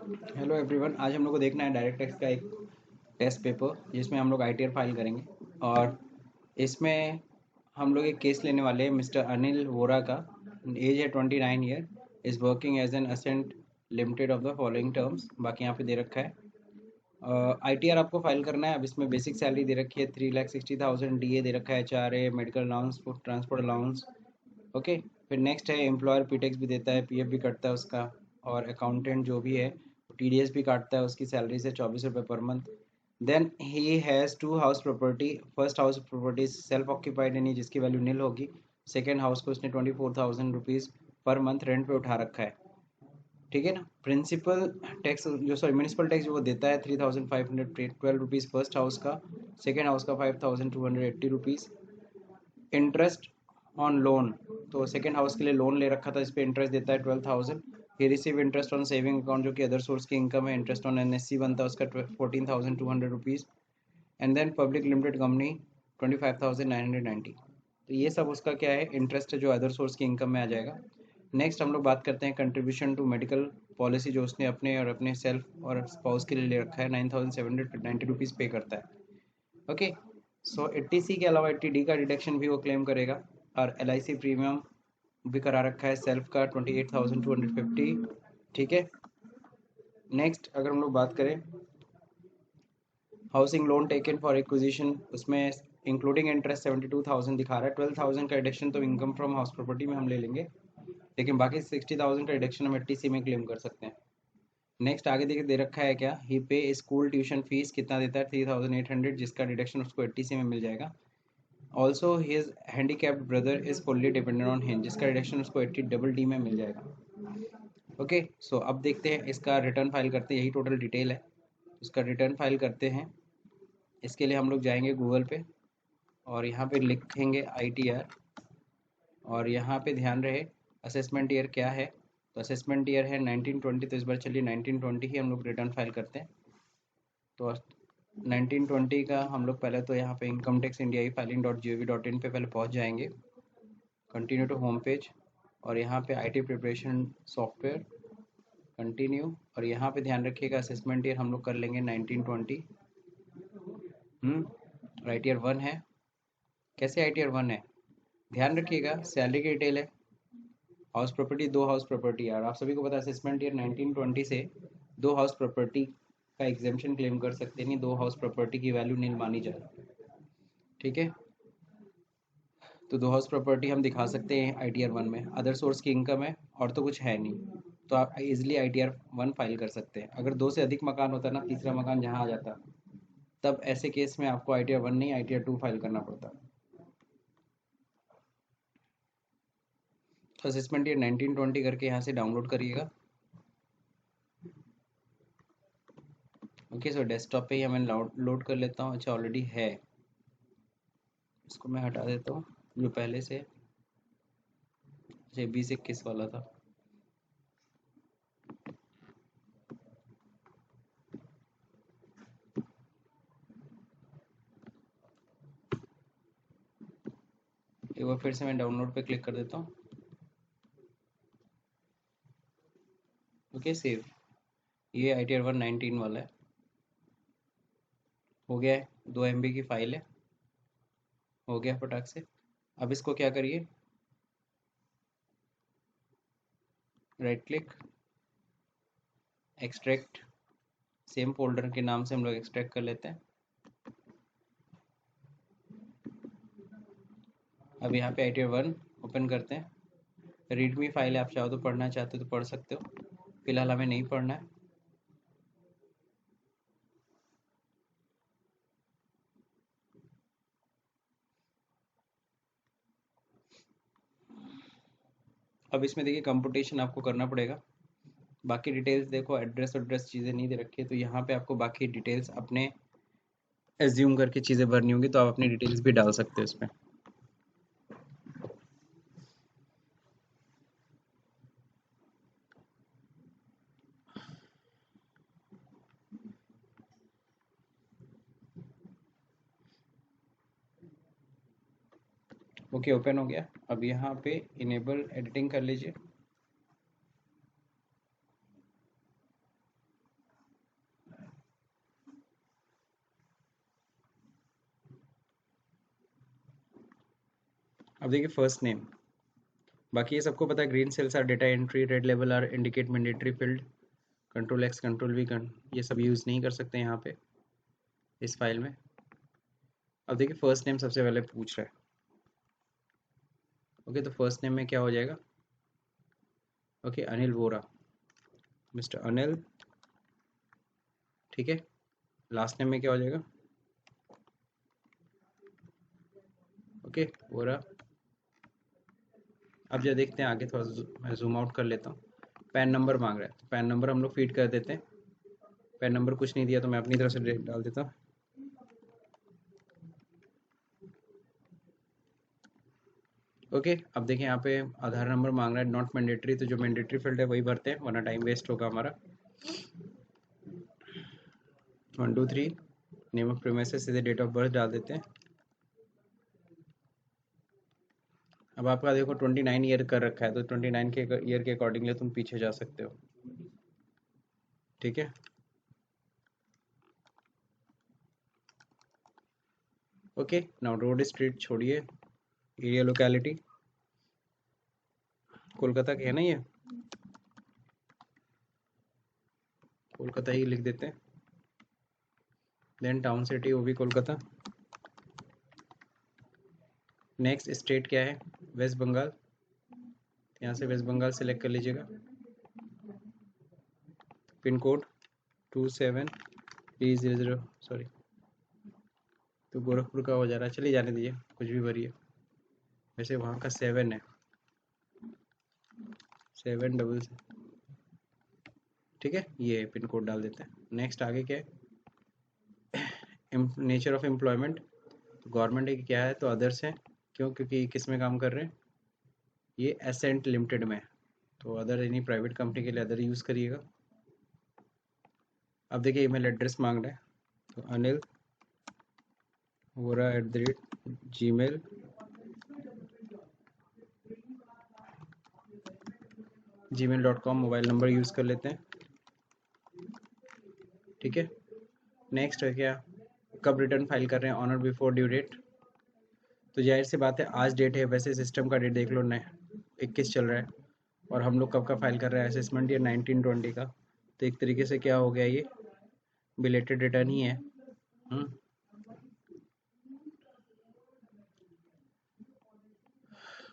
Hello everyone, आज हम लोग को देखना है डायरेक्ट टैक्स का एक टेस्ट पेपर जिसमें हम लोग आईटीआर फाइल करेंगे। और इसमें हम लोग एक केस लेने वाले हैं मिस्टर अनिल वोरा का। एज है 29 year. Is working as an ascent limited of the following terms. बाकी यहाँ पे दे रखा है। आईटीआर आपको फाइल करना है। अब इसमें बेसिक सैलरी दे रखी है 3,60,000। डीए दे रखा है, HRA, medical allowance, food transport allowance. Okay. फिर नेक्स्ट है एम्प्लॉयर पीटेक्स भी देता है, पीएफ भी कटता है उसका। और अकाउंटेंट जो भी है टीडीएस भी काटता है उसकी सैलरी से 24 रुपये पर month. Then he has two house property. First house property self occupied यानी जिसकी वैल्यू नील होगी। सेकेंड हाउस को उसने 24,000 रुपीज़ पर मंथ रेंट पे उठा रखा है। ठीक है ना। प्रिंसिपल टैक्स जो सॉरी म्यूनिसिपल टैक्स जो वो देता है 3,512 रुपीज़ फर्स्ट हाउस का। सेकेंड हाउस का 5,280 रुपीज़। इंटरेस्ट ऑन लोन, तो सेकेंड हाउस के लिए लोन ले रखा था, इस पर इंटरेस्ट देता है 12,000। He receive interest on saving account जो कि अदर सोर्स की इनकम है। इंटरेस्ट ऑन एनएससी बनता है उसका 14,200 rupees. And then public limited company 25,990। तो ये सब उसका क्या है, इंटरेस्ट है जो अदर सोर्स की इनकम में आ जाएगा। नेक्स्ट हम लोग बात करते हैं कंट्रीब्यूशन टू मेडिकल पॉलिसी जो उसने अपने और अपने सेल्फ और स्पाउस के लिए ले रखा है। 9,790 रुपीज़ पे करता है। ओके। सो 80C के अलावा 80D का डिडक्शन भी वो क्लेम करेगा। और LIC प्रीमियम भी करा रखा है सेल्फ का 28,250। ठीक है। नेक्स्ट अगर हम लोग बात करें housing loan taken for acquisition, उसमें इंक्लूडिंग इंटरेस्ट 72,000 दिखा रहा है। 12,000 का डिडक्शन तो इनकम फ्रॉम हाउस प्रॉपर्टी में हम ले लेंगे, लेकिन बाकी 60,000 का डिडक्शन हम 80C में क्लेम कर सकते हैं। नेक्स्ट आगे देखिए दे रखा है क्या, ही पे स्कूल ट्यूशन फीस कितना देता है 3,800, जिसका डिडक्शन उसको 80C में मिल जाएगा। Also his handicapped brother is fully dependent on him, जिसका रिडक्शन उसको 80 डबल डी में मिल जाएगा। ओके। सो अब देखते हैं इसका रिटर्न फाइल करते हैं, यही टोटल डिटेल है। इसका रिटर्न फाइल करते हैं। इसके लिए हम लोग जाएंगे गूगल पे और यहाँ पे लिखेंगे ITR। और यहाँ पे ध्यान रहे असेसमेंट ईयर क्या है, तो असेसमेंट ईयर है 1920। तो इस बार चलिए 1920 ही हम लोग रिटर्न फाइल करते हैं। तो 1920 का हम लोग पहले तो यहाँ पे इनकम टैक्स इंडिया ई filing.gov.in पे पहले पहुँच जाएंगे। कंटिन्यू टू होम पेज और यहाँ पे IT प्रिपरेशन सॉफ्टवेयर, कंटिन्यू। और यहाँ पे ध्यान रखिएगा असेसमेंट ईयर हम लोग कर लेंगे 1920। ITR 1 है। कैसे ITR 1 है, ध्यान रखिएगा सैलरी की डिटेल है। हाउस प्रॉपर्टी, दो हाउस प्रॉपर्टी है और आप सभी को पता है असेसमेंट ईयर 1920 से दो हाउस प्रॉपर्टी का एग्जेम्पशन क्लेम कर सकते हैं, नहीं दो हाउस प्रॉपर्टी की वैल्यू नील मानी जाए। ठीक है। तो दो हाउस प्रॉपर्टी हम दिखा सकते हैं ITR 1 में, अदर सोर्स की इनकम है और तो कुछ है नहीं। तो आप इजिली ITR 1 फाइल कर सकते हैं। अगर दो से अधिक मकान होता ना, तीसरा मकान जहाँ आ जाता, तब ऐसे केस में आपको ITR 1 नहीं ITR 2 फाइल करना पड़ता। तो असेसमेंट ईयर 1920 करके यहाँ से डाउनलोड करिएगा। ओके। सो डेस्कटॉप पे ही मैं लोड कर लेता हूँ। अच्छा ऑलरेडी है, इसको मैं हटा देता हूँ जो पहले से। अच्छा 2021 वाला था। एक बार फिर से मैं डाउनलोड पे क्लिक कर देता हूँ। Okay save. ये ITR 1 19 वाला है। हो गया है, 2 MB की फाइल है। हो गया फटाक से। अब इसको क्या करिए, right click, extract. Same folder के नाम से हम लोग एक्सट्रैक्ट कर लेते हैं। अब यहाँ पे ITR 1 ओपन करते हैं। रीडमी फाइल है, आप चाहो तो पढ़ना चाहते हो तो पढ़ सकते हो, फिलहाल हमें नहीं पढ़ना है। अब इसमें देखिए कंप्यूटेशन आपको करना पड़ेगा। बाकी डिटेल्स देखो, एड्रेस एड्रेस चीज़ें नहीं दे रखी है, तो यहाँ पे आपको बाकी डिटेल्स अपने एज्यूम करके चीज़ें भरनी होंगी, तो आप अपनी डिटेल्स भी डाल सकते हो इसमें। ओके ओपन हो गया। अब यहाँ पे इनेबल एडिटिंग कर लीजिए। अब देखिए फर्स्ट नेम, बाकी ये सबको पता है। Green cells are data entry, red लेवल are indicate mandatory field, control X control V ये सब यूज़ नहीं कर सकते यहाँ पे इस फाइल में। अब देखिए फर्स्ट नेम सबसे पहले पूछ रहा है। ओके, तो फर्स्ट नेम में क्या हो जाएगा? Okay, Anil Vora, mister Anil. ठीक है, लास्ट नेम में क्या हो जाएगा? ओके, वोरा। अब जो देखते हैं आगे, थोड़ा मैं जूम आउट कर लेता हूँ। पैन नंबर मांग रहा है, तो पैन नंबर हम लोग फीड कर देते हैं। पैन नंबर कुछ नहीं दिया तो मैं अपनी तरफ से डाल देता हूँ। ओके, अब देखिए यहाँ पे आधार नंबर मांग रहा है, नॉट मैंडेटरी, तो जो मैंडेटरी फील्ड है वही भरते हैं वरना टाइम वेस्ट होगा हमारा। 1 2 3 नेम ऑफ प्रीमिसेस, सीधे डेट ऑफ बर्थ डाल देते हैं। अब आपका देखो 29 ईयर कर रखा है, तो 29 के ईयर के अकॉर्डिंगली तुम पीछे जा सकते हो। ठीक है, ओके। नाउ रोड स्ट्रीट छोड़िए, एरिया लोकेलिटी कोलकाता के है ना, ये कोलकाता ही लिख देते हैं। देन टाउन सिटी, वो भी कोलकाता। नेक्स्ट स्टेट क्या है? वेस्ट बंगाल, यहाँ से वेस्ट बंगाल सेलेक्ट कर लीजिएगा। पिन कोड 27 सॉरी, तो गोरखपुर का हो जा रहा है, चलिए जाने दीजिए, कुछ भी भरिए। वैसे वहाँ का 7 है, 7 डबल। ठीक है, ये पिन कोड डाल देते हैं। नेक्स्ट आगे क्या है? नेचर ऑफ एम्प्लॉयमेंट, तो गवर्नमेंट है कि क्या है? तो अदर्स है। क्यों? क्योंकि किस में काम कर रहे हैं? ये एसेंट लिमिटेड में, तो अदर एनी प्राइवेट कंपनी के लिए अदर यूज़ करिएगा। अब देखिए ईमेल एड्रेस मांग रहा है, तो Anil Vora @gmail.com mobile number use कर लेते हैं। ठीक है, नेक्स्ट है क्या? कब रिटर्न फाइल कर रहे हैं? ऑनर बिफोर ड्यू डेट, तो जाहिर सी बात है आज डेट है, वैसे सिस्टम का डेट देख लो ना, 21 चल रहा है, और हम लोग कब का फाइल कर रहे हैं असेसमेंट ईयर 1920 का, तो एक तरीके से क्या हो गया, ये बिलेटेड रिटर्न ही है।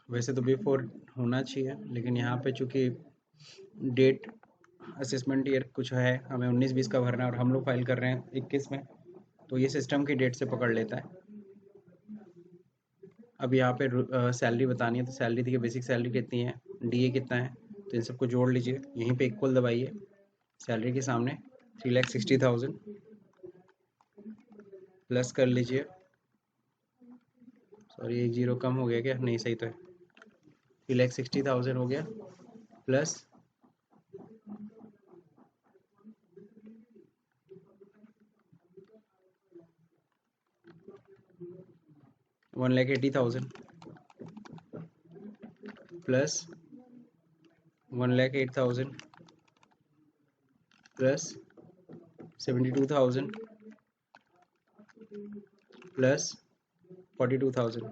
वैसे तो बिफोर होना चाहिए, लेकिन यहाँ पे चूंकि डेट असेसमेंट ईयर कुछ है, हमें 19-20 का भरना है और हम लोग फाइल कर रहे हैं 21 में, तो ये सिस्टम की डेट से पकड़ लेता है। अब यहाँ पे सैलरी बतानी है, तो सैलरी देखिए बेसिक सैलरी कितनी है, डीए कितना है, तो इन सबको जोड़ लीजिए, यहीं पे इक्वल दबाइए सैलरी के सामने, 3,60,000 प्लस कर लीजिए। सॉरी, एक जीरो कम हो गया क्या? नहीं, सही तो है, 3,60,000 हो गया, प्लस 1,80,000 प्लस 1,08,000 प्लस 72,000 प्लस 42,000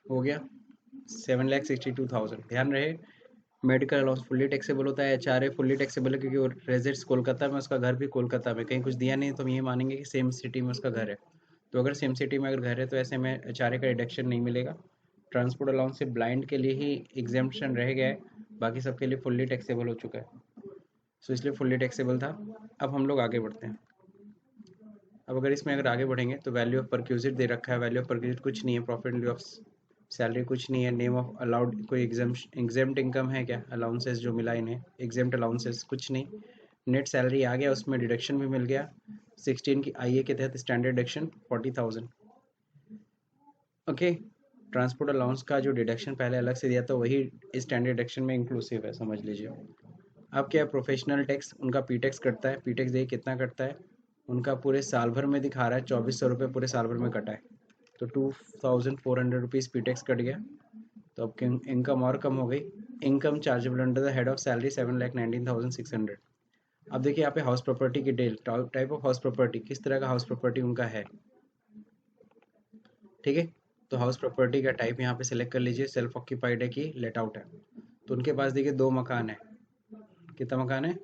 हो गया 7,62,000। ध्यान रहे, मेडिकल अलाउंस फुल्ली टैक्सेबल होता है, एचआरए फुल्ली टैक्सेबल है, क्योंकि वो रेजिडेंस कोलकाता में, उसका घर भी कोलकाता में, कहीं कुछ दिया नहीं तो हम ये मानेंगे कि सेम सिटी में उसका घर है। तो अगर सेम सिटी में अगर घर है तो ऐसे में एचआरए का डिडक्शन नहीं मिलेगा। ट्रांसपोर्ट अलाउंस से ब्लाइंड के लिए ही एग्जेम्पशन रह गया है, बाकी सबके लिए फुल्ली टैक्सेबल हो चुका है, सो इसलिए फुल्ली टैक्सेबल था। अब हम लोग आगे बढ़ते हैं। अब अगर इसमें अगर आगे बढ़ेंगे तो वैल्यू ऑफ परक्यूजिट दे रखा है, वैल्यू ऑफ परक्यूजिट कुछ नहीं है, प्रॉफिट ऑफ सैलरी कुछ नहीं है, नेम ऑफ अलाउड कोई एग्जेम्प्ट इनकम है क्या? अलाउंसेस जो मिला इन्हें, एग्जेम्प्ट अलाउंसेस कुछ नहीं। नेट सैलरी आ गया, उसमें डिडक्शन भी मिल गया, 16 की आईए के तहत standard deduction 40,000। Okay, transport allowance का जो डिडक्शन पहले अलग से दिया था वही स्टैंडर्ड डिडक्शन में इंक्लूसिव है, समझ लीजिए। अब क्या, प्रोफेशनल टैक्स उनका पी टैक्स कटता है, पी टैक्स देखिए कितना कटता है, उनका पूरे साल भर में दिखा रहा है 2,400 रुपये पूरे साल भर में कटा है, तो 2,400 रुपीज़ पी टैक्स कट गया, तो अब इनकम और कम हो गई। Income chargeable under the head of salary 7,19,600। अब देखिए यहाँ पे हाउस प्रॉपर्टी की डेल, टाइप ऑफ हाउस प्रॉपर्टी, किस तरह का हाउस प्रॉपर्टी उनका है, ठीक है। तो हाउस प्रॉपर्टी का टाइप यहाँ पे सिलेक्ट कर लीजिए, सेल्फ ऑक्यूपाइड है कि लेट आउट है। तो उनके पास देखिए 2 मकान है। कितना मकान है?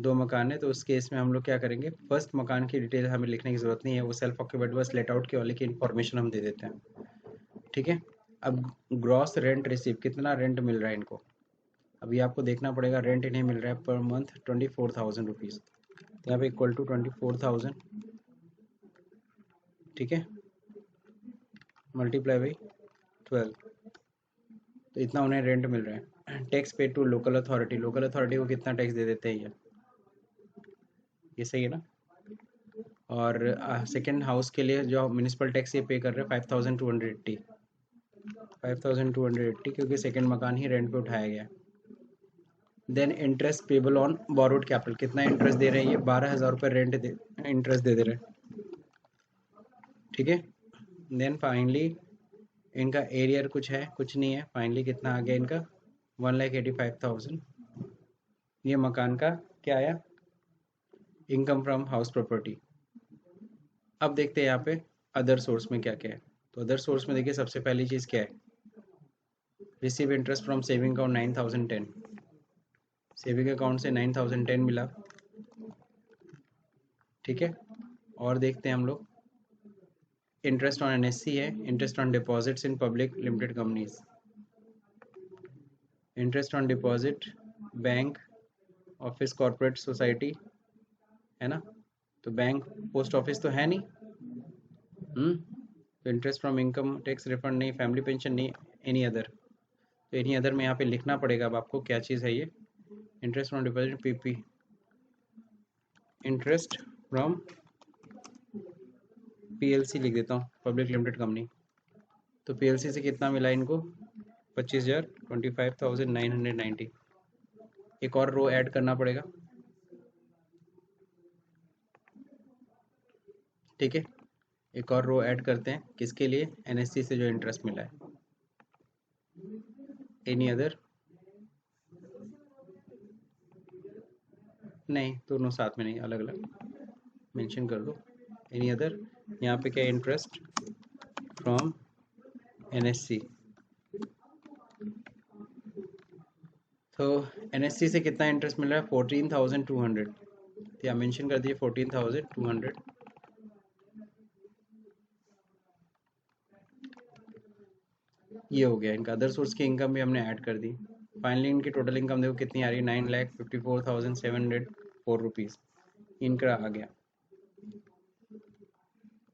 2 मकान है। तो उस केस में हम लोग क्या करेंगे, फर्स्ट मकान की डिटेल हमें लिखने की ज़रूरत नहीं है, वो सेल्फ ऑक्यूपाइड बस लेट आउट के वाले की इन्फॉर्मेशन हम दे देते हैं। ठीक है। अब ग्रॉस रेंट रिसीव, कितना रेंट मिल रहा है इनको, अभी आपको देखना पड़ेगा। रेंट इन्हें मिल रहा है पर मंथ 24,000 रुपीज़। तो यहाँ पे इक्वल टू 24,000, ठीक है, मल्टीप्लाई बाई 12। तो इतना उन्हें रेंट मिल रहा है। Tax paid to local authority, local authority को कितना टैक्स दे देते हैं ये सही है ना। और सेकेंड हाउस के लिए जो म्यूनिसिपल टैक्स ये पे कर रहे हैं 5,280, 5,280 क्योंकि सेकेंड मकान ही रेंट पे उठाया गया। Then interest payable on borrowed capital, कितना इंटरेस्ट दे रहे हैं ये, 12,000 रुपये रेंट दे, इंटरेस्ट दे रहे हैं। ठीक है। देन फाइनली इनका एरियर कुछ है, कुछ नहीं है। फाइनली कितना आ गया इनका, 1,85,000। ये मकान का क्या आया, इनकम फ्रॉम हाउस प्रॉपर्टी। अब देखते हैं यहाँ पे अदर सोर्स में क्या क्या है। तो अदर सोर्स में देखिए सबसे पहली चीज़ क्या है, receive interest from saving account 9,010, saving account से 9,010 मिला। ठीक है। और देखते हैं हम लोग, इंटरेस्ट ऑन एनएससी है, interest on deposits in public limited companies, interest on deposit bank office corporate society, है ना। तो बैंक पोस्ट ऑफिस तो है नहीं। तो interest from income tax refund नहीं, फैमिली पेंशन नहीं, एनी अदर। तो एनी अदर में यहाँ पे लिखना पड़ेगा अब आपको क्या चीज़ है ये, interest from deposit PP, interest from PLC लिख देता हूँ, पब्लिक लिमिटेड कंपनी। तो पीएलसी से कितना मिला इनको, 25,000, 25,990। एक और रो ऐड करना पड़ेगा। ठीक है। एक और रो ऐड करते हैं, किसके लिए, एनएससी से जो इंटरेस्ट मिला है। एनी अदर, नहीं दोनों साथ में नहीं, अलग अलग मेंशन कर दो। एनी अदर, यहाँ पे क्या, इंटरेस्ट फ्रॉम एनएससी। तो एनएससी से कितना इंटरेस्ट मिल रहा है, 14,200। तो यहाँ मेंशन कर दिए 14,200। ये हो गया इनका। अदर सोर्स की इनकम भी हमने ऐड कर दी। फाइनली इनकी टोटल इनकम देखो कितनी आ रही है, 9,54,704 रुपीज़ इनका आ गया।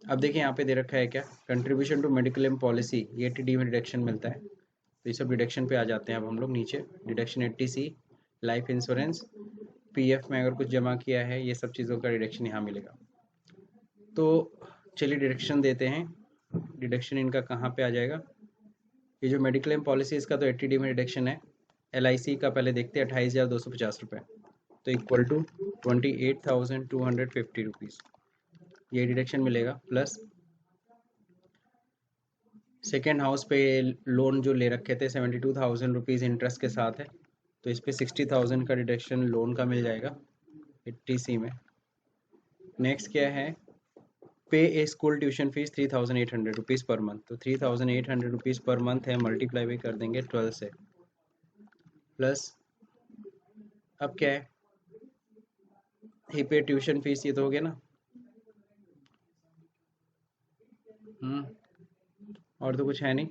अब देखिए यहाँ पे दे रखा है क्या, contribution to medical M policy, ये 80D में डिडक्शन मिलता है। तो ये सब डिडक्शन पे आ जाते हैं अब हम लोग नीचे। Deduction 80C, life insurance, PF में अगर कुछ जमा किया है, ये सब चीज़ों का डिडक्शन यहाँ मिलेगा। तो चलिए डिडक्शन देते हैं। डिडक्शन इनका कहाँ पे आ जाएगा, ये जो मेडिक्लेम पॉलिसी इसका तो 80D में डिडक्शन है। LIC का पहले देखते हैं, 28,250 रुपये। तो इक्वल टू 28,250 रुपीज़ ये डिडक्शन मिलेगा। प्लस सेकेंड हाउस पे लोन जो ले रखे थे 72,000 रुपीज़ इंटरेस्ट के साथ है, तो इस पर 60,000 का डिडक्शन लोन का मिल जाएगा 80C में। नेक्स्ट क्या है, pay a school tuition fees 3,800 rupees per month. तो 3,800 रुपीज़ पर मंथ है, मल्टीप्लाई भी कर देंगे 12 से। प्लस अब क्या है, ही पे ट्यूशन फीस, ये तो हो गया ना। और तो कुछ है नहीं।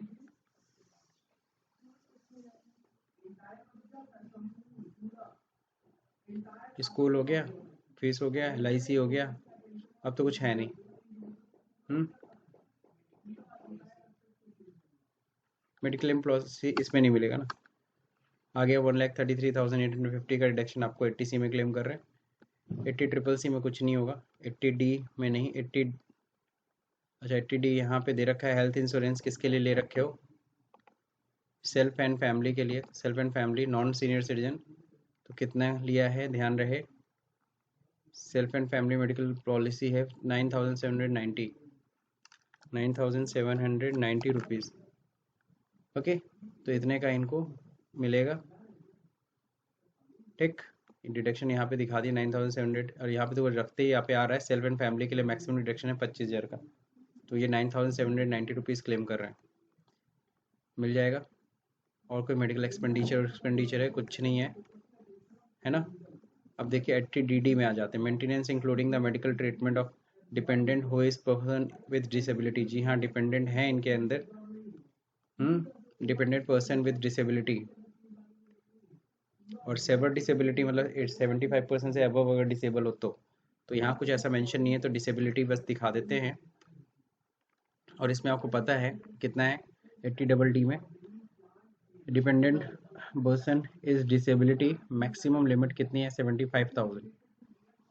स्कूल हो गया, फीस हो गया, LIC हो गया, अब तो कुछ है नहीं। मेडिक्लेम पॉलिसी इसमें नहीं मिलेगा ना। आ गया 1,33,850 का रिडक्शन आपको 80C में क्लेम कर रहे हैं। 80CCC में कुछ नहीं होगा, 80D में नहीं, 80, अच्छा 80D यहाँ पे दे रखा है। हेल्थ इंश्योरेंस किसके लिए ले रखे हो, सेल्फ एंड फैमिली के लिए, self and family non senior citizen. तो कितना लिया है, ध्यान रहे, self and family medical policy है 9,790, 9,790 रुपीज़। ओके। तो इतने का इनको मिलेगा। ठीक, डिडक्शन यहाँ पे दिखा दी 9,700, और यहाँ पे तो वो रखते ही यहाँ पे आ रहा है सेल्फ एंड फैमिली के लिए मैक्सिमम डिडक्शन है 25,000 का। तो ये 9,790 रुपीज़ क्लेम कर रहे हैं, मिल जाएगा। और कोई मेडिकल एक्सपेंडिचर है कुछ नहीं है ना। अब देखिए 80 DD में आ जाते हैं, maintenance including the medical treatment of dependent who is person with disability. जी हाँ, डिपेंडेंट है इनके अंदर, डिपेंडेंट पर्सन विद डिसेबिलिटी। और सेवर डिसेबिलिटी मतलब 75% से अबव अगर डिसेबल हो तो यहाँ कुछ ऐसा मेंशन नहीं है, तो डिसेबिलिटी बस दिखा देते हैं। और इसमें आपको पता है कितना है 80 DD में, dependent person is disability maximum limit कितनी है 75,000।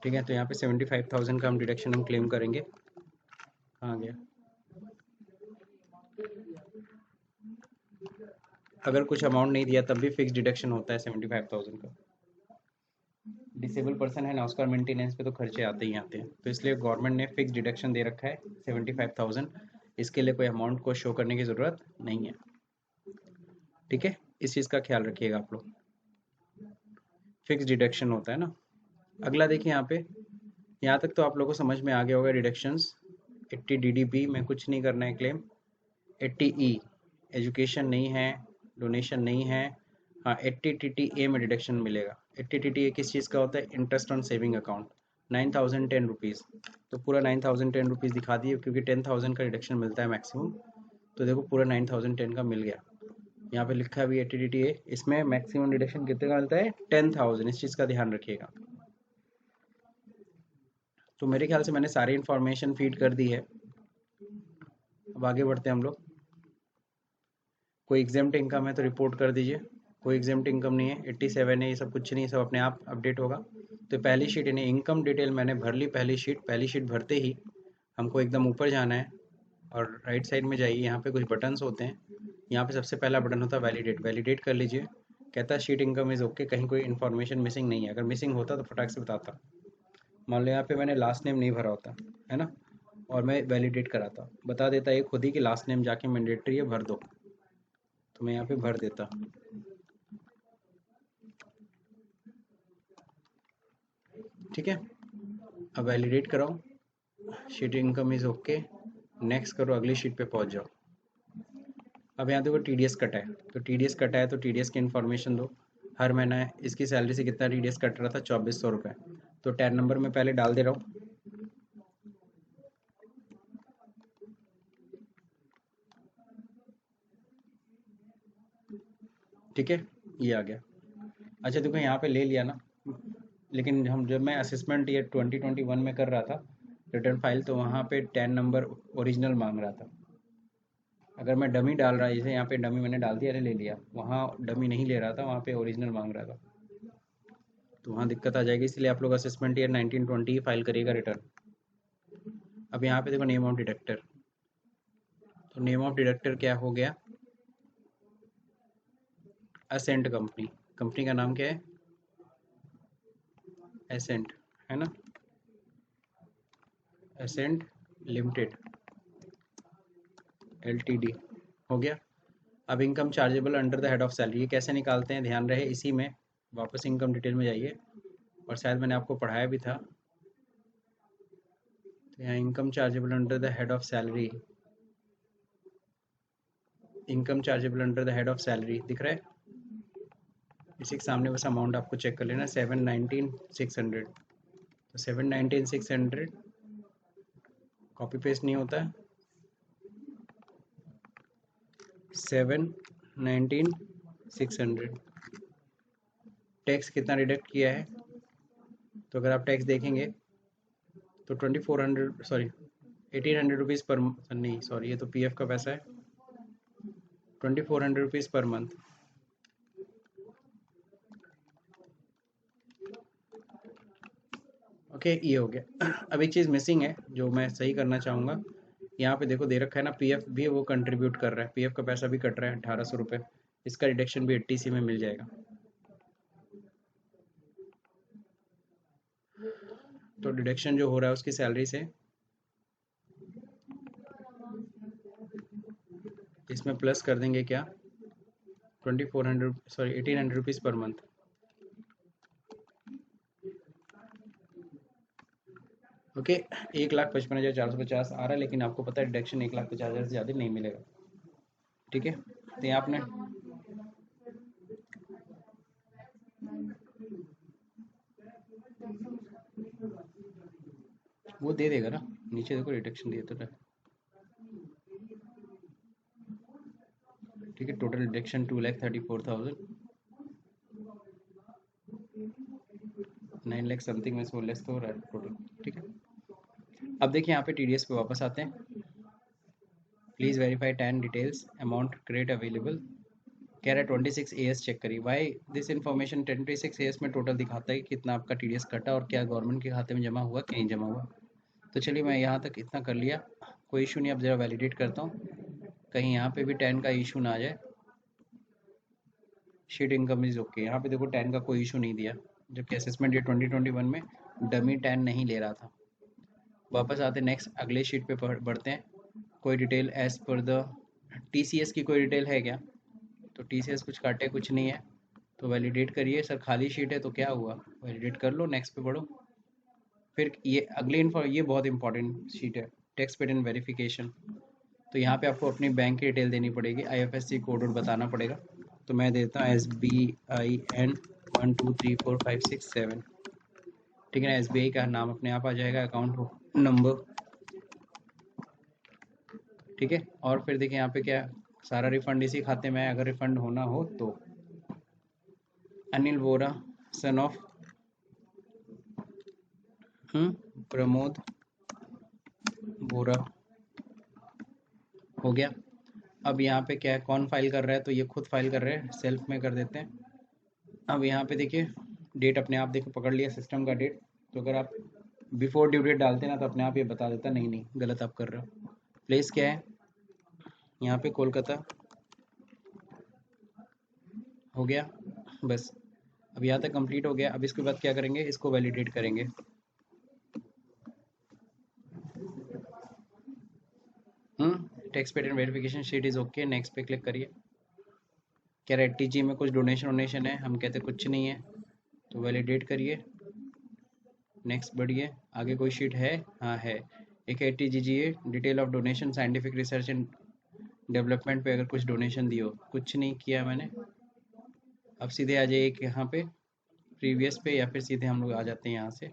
ठीक है, तो यहाँ पे 75,000 का हम डिडक्शन हम क्लेम करेंगे। कहाँ गया, अगर कुछ अमाउंट नहीं दिया तब भी फिक्स डिडक्शन होता है 75,000 का। डिसेबल पर्सन है ना, उसका मेंटेनेंस पे तो खर्चे आते ही आते हैं, तो इसलिए गवर्नमेंट ने फिक्स डिडक्शन दे रखा है 75,000। इसके लिए कोई अमाउंट को शो करने की ज़रूरत नहीं है। ठीक है, इस चीज़ का ख्याल रखिएगा आप लोग, फिक्स डिडक्शन होता है ना। अगला देखिए यहाँ पे, यहाँ तक तो आप लोगों को समझ में आ गया होगा डिडक्शंस। 80 DD में कुछ नहीं करना है क्लेम। 80E एजुकेशन नहीं है, डोनेशन नहीं है। हाँ, 80TTA में डिडक्शन मिलेगा। 80TTA किस चीज़ का होता है, interest on saving account, 9,010 rupees. तो पूरा 9,010 रुपीज़ दिखा दिए, क्योंकि 10,000 का डिडक्शन मिलता है मैक्सिमम। तो देखो पूरा 9,010 का मिल गया। यहाँ पे लिखा भी 80TTA, इसमें मैक्सिमम डिडक्शन कितने का मिलता है 10,000। इस चीज़ का ध्यान रखिएगा। तो मेरे ख्याल से मैंने सारी इन्फॉर्मेशन फीड कर दी है। अब आगे बढ़ते हैं हम लोग। कोई एग्जाम्ट इनकम है तो रिपोर्ट कर दीजिए। कोई एग्जाम्ट इनकम नहीं है, 87 है, ये सब कुछ नहीं है, सब अपने आप अपडेट होगा। तो पहली शीट यानी इनकम डिटेल मैंने भर ली। पहली शीट भरते ही हमको एकदम ऊपर जाना है और राइट साइड में जाइए, यहाँ पे कुछ बटन्स होते हैं। यहाँ पे सबसे पहला बटन होता है वैलिडेट, वैलिडेट कर लीजिए। कहता है शीट इनकम इज़ ओके, कहीं कोई इन्फॉर्मेशन मिसिंग नहीं है। अगर मिसिंग होता तो फटाक से बताता। मान लो यहाँ पे मैंने लास्ट नेम नहीं भरा होता है ना, और मैं वैलिडेट कराता, बता देता ये खुद ही कि लास्ट नेम जाके मैंडेटरी है, भर दो। तो मैं यहाँ पे भर देता। ठीक है, अब वैलिडेट कराओ, sheet income is okay, next करो, अगली शीट पे पहुँच जाओ। अब यहाँ देखो TDS कटा है, तो TDS कटा है तो TDS की इन्फॉर्मेशन दो। हर महीना इसकी सैलरी से कितना TDS कट रहा था, 2400 रुपये। तो टैन नंबर में पहले डाल दे रहा हूँ। ठीक है, ये आ गया। अच्छा देखो यहाँ पे ले लिया ना, लेकिन जब मैं असेसमेंट ये 2021 में कर रहा था रिटर्न फाइल, तो वहाँ पे टैन नंबर ओरिजिनल मांग रहा था। अगर मैं डमी डाल रहा, जैसे यहाँ पे डमी मैंने डाल दिया, अरे ले लिया, वहाँ डमी नहीं ले रहा था, वहाँ पे ओरिजिनल मांग रहा था, तो वहाँ दिक्कत आ जाएगी। इसलिए आप लोग असेसमेंट ईयर 1920 फाइल करिएगा रिटर्न। अब यहाँ पे देखो नेम ऑफ डिडक्टर, तो नेम ऑफ डिडक्टर क्या हो गया, असेंट कंपनी। कंपनी का नाम क्या है, एसेंट, है ना, एसेंट लिमिटेड LTD हो गया। अब income chargeable under the head of salary, ये कैसे निकालते हैं ध्यान रहे, इसी में वापस इनकम डिटेल में जाइए, और शायद मैंने आपको पढ़ाया भी था। तो यहाँ income chargeable under the head of salary, income chargeable under the head of salary दिख रहा है, इसी के सामने बस अमाउंट आपको चेक कर लेना, 719,600। तो 719,600 कॉपी पेस्ट नहीं होता है, 719,600। टैक्स कितना डिडक्ट किया है, तो अगर आप टैक्स देखेंगे तो 2400, सॉरी 1800 रुपीज़ पर, नहीं सॉरी, ये तो PF का पैसा है, 2400 रुपीज़ पर मंथ। ओके, ये हो गया। अब एक चीज़ मिसिंग है जो मैं सही करना चाहूँगा, यहाँ पे देखो दे रखा है ना, PF भी वो कंट्रीब्यूट कर रहा है, PF का पैसा भी कट रहा है 1800 रुपये, इसका डिडक्शन भी 80C में मिल जाएगा। तो डिडक्शन जो हो रहा है उसकी सैलरी से, इसमें प्लस कर देंगे क्या, 2400, sorry 1800 rupees per month. Okay, 1,55,450 आ रहा है, लेकिन आपको पता है डिडक्शन 1,50,000 से ज़्यादा नहीं मिलेगा। ठीक है, तो यहाँ आपने वो दे देगा ना, नीचे देखो डिडक्शन दिए तो है। ठीक है, टोटल डिडक्शन 2,34,000, 9 लाख समथिंग में से लेस तो हो रहा है टोटल। ठीक है, अब देखिए यहाँ पे टीडीएस पे वापस आते हैं। Please verify 10 details, amount credit available. कह रहा है 26 AS चेक करिए। वाई दिस इन्फॉर्मेशन 26 AS में टोटल दिखाता है कि कितना आपका टीडीएस कटा और क्या गवर्नमेंट के खाते में जमा हुआ कि नहीं जमा हुआ। तो चलिए मैं यहाँ तक इतना कर लिया, कोई इशू नहीं। अब ज़रा वैलिडेट करता हूँ, कहीं यहाँ पे भी 10 का इशू ना आ जाए। शीट इनकम इज ओके, यहाँ पे देखो 10 का कोई इशू नहीं दिया, जबकि असेसमेंट ये 2021 में डमी 10 नहीं ले रहा था। वापस आते नेक्स्ट अगले शीट पे बढ़ते हैं। कोई detail as per the TCS की कोई डिटेल है क्या? तो टीसीएस कुछ काटे कुछ नहीं है, तो वैलिडेट करिए। सर खाली शीट है तो क्या हुआ, वैलिडेट कर लो, नेक्स्ट पे बढ़ो। फिर ये अगले ये बहुत इंपॉर्टेंट शीट है, टैक्स पेटेंट वेरिफिकेशन। तो यहाँ पे आपको अपनी बैंक की डिटेल देनी पड़ेगी, IFSC कोड बताना पड़ेगा। तो मैं देता हूँ SBIN 1234567। ठीक है ना, SBI का नाम अपने आप आ जाएगा, अकाउंट नंबर। ठीक है, और फिर देखिए यहाँ पे क्या, सारा रिफंड इसी खाते में है। अगर रिफंड होना हो तो अनिल वोरा सन ऑफ प्रमोद वोरा, हो गया। अब यहाँ पे क्या है, कौन फाइल कर रहा है, तो ये खुद फाइल कर रहे हैं, सेल्फ में कर देते हैं। अब यहाँ पे देखिए डेट अपने आप देखो पकड़ लिया सिस्टम का डेट। तो अगर आप बिफोर ड्यू डेट डालते हैं ना, तो अपने आप ये बता देता नहीं नहीं गलत आप कर रहे हो। प्लेस क्या है, यहाँ पे कोलकाता, हो गया बस। अब यहाँ तक कंप्लीट हो गया। अब इसके बाद क्या करेंगे, इसको वैलिडेट करेंगे। Tax patent verification sheet is okay, next पे क्लिक करिए। कह रहा है TG में कुछ डोनेशन वोनेशन है, हम कहते कुछ नहीं है, तो वैलिडेट करिए, नेक्स्ट बढ़िए। आगे कोई शीट है, हाँ है, एक 80GGA detail of donation scientific research and development पे अगर कुछ डोनेशन दियो, कुछ नहीं किया मैंने। अब सीधे आ जाइए यहाँ पे प्रीवियस पे, या फिर सीधे हम लोग आ जाते हैं यहाँ से,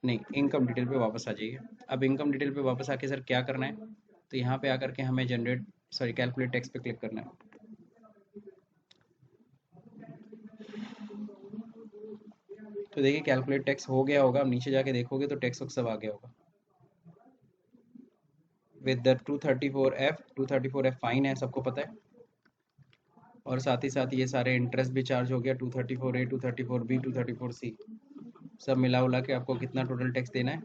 नहीं इनकम डिटेल पे वापस आ जाइए। अब इनकम डिटेल पे वापस आके सर क्या करना है, तो यहाँ पे आकर के हमें कैलकुलेट टैक्स पे क्लिक करना है। तो देखिए कैलकुलेट टैक्स हो गया होगा, अब नीचे जाके देखोगे तो टैक्स सब आ गया होगा विद द 234F फाइन है, सबको पता है। और साथ ही साथ ये सारे इंटरेस्ट भी चार्ज हो गया, 234A 234B 234C, सब मिला उला के आपको कितना टोटल टैक्स देना है।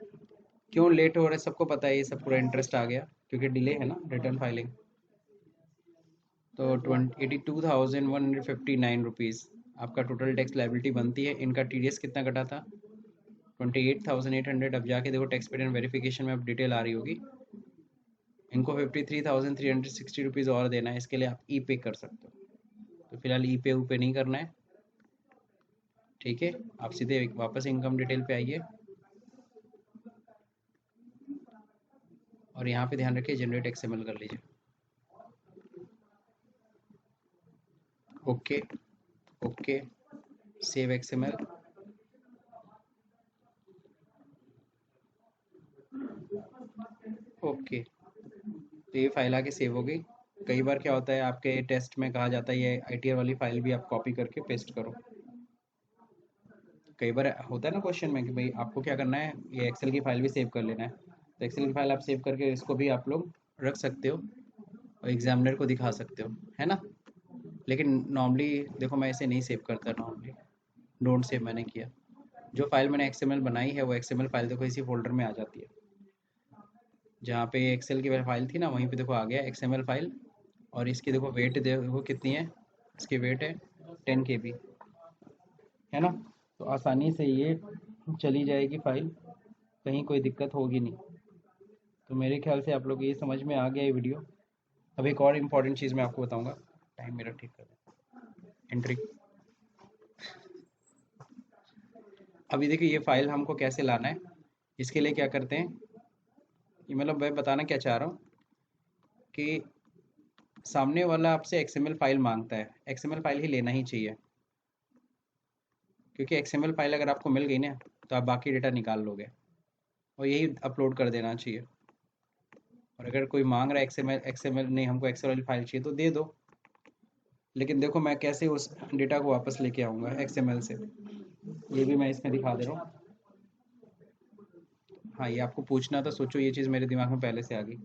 क्यों लेट हो रहा है सबको पता है, ये सब पूरा इंटरेस्ट आ गया क्योंकि डिले है ना रिटर्न फाइलिंग। तो 82,159 आपका टोटल टैक्स लाइबिलिटी बनती है। इनका TDS कितना कटा था, 28,800। अब जाके देखो टैक्स पेड एंड वेरिफिकेशन में अब डिटेल आ रही होगी। इनको 53,360 रुपीज़ और देना है, इसके लिए आप ई पे कर सकते हो। तो फिलहाल ई पे ऊपे नहीं करना है। ठीक है, आप सीधे वापस इनकम डिटेल पे आइए, और यहाँ पे ध्यान रखिए जनरेट XML कर लीजिए। Okay okay, save XML। Okay, तो ये फाइल आके सेव हो गई। कई बार क्या होता है आपके टेस्ट में कहा जाता है ये ITR वाली फाइल भी आप कॉपी करके पेस्ट करो। कई बार होता है ना क्वेश्चन में कि भाई आपको क्या करना है, ये एक्सेल की फाइल भी सेव कर लेना है। तो एक्सेल की फाइल आप सेव करके इसको भी आप लोग रख सकते हो और एग्जामिनर को दिखा सकते हो, है ना। लेकिन नॉर्मली देखो मैं इसे नहीं सेव करता, नॉर्मली डोंट सेव मैंने किया। जो फाइल मैंने XML बनाई है वो XML फाइल देखो इसी फोल्डर में आ जाती है। जहाँ पे एक्सेल की फाइल थी ना, वहीं पे देखो आ गया XML फाइल। और इसकी देखो वेट देखो कितनी है, इसकी वेट है 10 KB, है ना। तो आसानी से ये चली जाएगी फाइल, कहीं कोई दिक्कत होगी नहीं। तो मेरे ख्याल से आप लोग ये समझ में आ गया ये वीडियो। अब एक और इम्पॉर्टेंट चीज़ मैं आपको बताऊंगा, टाइम मेरा ठीक कर एंट्री। अभी देखिए ये फाइल हमको कैसे लाना है, इसके लिए क्या करते हैं, ये मतलब मैं बताना क्या चाह रहा हूँ कि सामने वाला आपसे XML फाइल मांगता है, XML फाइल ही लेना ही चाहिए, क्योंकि XML फाइल अगर आपको मिल गई ना तो आप बाकी डेटा निकाल लोगे, और यही अपलोड कर देना चाहिए। और अगर कोई मांग रहा है XML नहीं, हमको एक्सेल वाली फाइल चाहिए, तो दे दो। लेकिन देखो मैं कैसे उस डेटा को वापस लेके आऊँगा XML से, ये भी मैं इसमें दिखा दे रहा हूँ। हाँ, ये आपको पूछना था, सोचो ये चीज़ मेरे दिमाग में पहले से आ गई।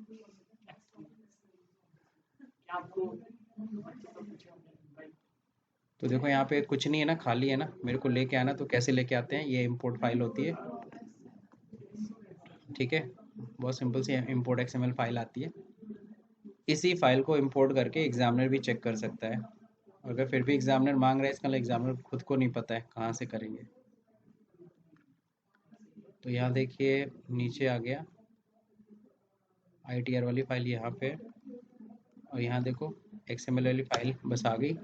तो देखो यहाँ पे कुछ नहीं है ना, खाली है ना, मेरे को लेके आना, तो कैसे लेके आते हैं, ये इंपोर्ट फाइल होती है, ठीक है, बहुत सिंपल सी इंपोर्ट XML फाइल आती है। इसी फाइल को इंपोर्ट करके एग्जामिनर भी चेक कर सकता है। अगर फिर भी एग्जामिनर मांग रहा है, इसका मतलब एग्जामिनर खुद को नहीं पता है कहाँ से करेंगे। तो यहाँ देखिए नीचे आ गया, ITR वाली फाइल यहाँ पे, और यहाँ देखो XML वाली फाइल बस आ गई,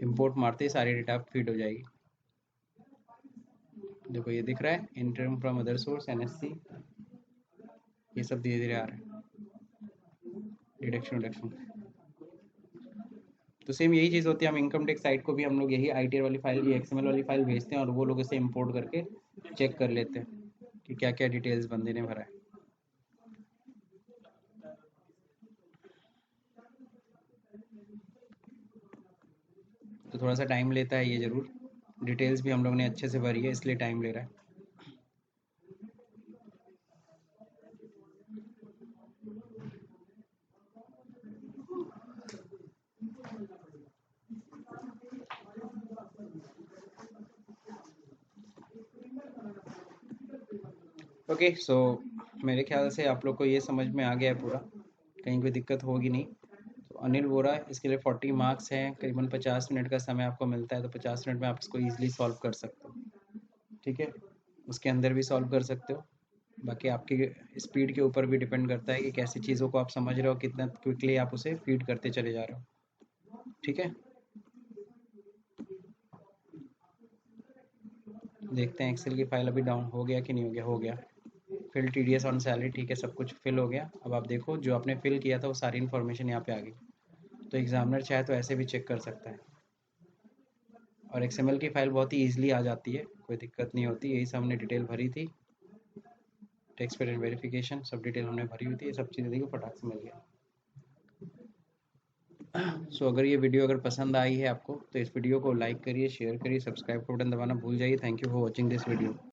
इंपोर्ट मारते ही सारी डेटा फीड हो जाएगी। देखो ये दिख रहा है, interim from other source NSC, ये सब धीरे धीरे आ रहा है, डिडक्शन। तो सेम यही चीज़ होती है, हम इनकम टैक्स साइट को भी हम लोग यही ITR वाली फाइल, ये XML वाली फाइल भेजते हैं, और वो लोग इसे इंपोर्ट करके चेक कर लेते हैं कि क्या क्या डिटेल्स बंदे ने भरा है। तो थोड़ा सा टाइम लेता है ये ज़रूर, डिटेल्स भी हम लोग ने अच्छे से भरी है, इसलिए टाइम ले रहा है। ओके, सो मेरे ख्याल से आप लोग को ये समझ में आ गया है पूरा, कहीं कोई दिक्कत होगी नहीं। तो अनिल वोरा, इसके लिए 40 मार्क्स हैं, करीबन 50 मिनट का समय आपको मिलता है, तो 50 मिनट में आप इसको ईजिली सॉल्व कर सकते हो, ठीक है, उसके अंदर भी सॉल्व कर सकते हो। बाकी आपकी स्पीड के ऊपर भी डिपेंड करता है कि कैसी चीज़ों को आप समझ रहे हो, कितना क्विकली आप उसे फीड करते चले जा रहे हो, ठीक है। देखते हैं एक्सेल की फाइल अभी डाउन हो गया कि नहीं हो गया, हो गया। फिल TDS ऑन सैलरी, ठीक है, सब कुछ फिल हो गया। अब आप देखो जो आपने फिल किया था वो सारी इन्फॉर्मेशन यहाँ पे आ गई। तो एग्जामिनर चाहे तो ऐसे भी चेक कर सकता है, और XML की फाइल बहुत ही ईजिली आ जाती है, कोई दिक्कत नहीं होती। यही सब हमने डिटेल भरी थी, टैक्स पेरेंट वेरिफिकेशन, सब डिटेल हमने भरी हुई थी, ये सब चीज़ें देखिए फटाक से मिल गया। सो अगर ये वीडियो अगर पसंद आई है आपको, तो इस वीडियो को लाइक करिए, शेयर करिए, सब्सक्राइब का बटन दबाना भूल जाइए। Thank you for watching this video.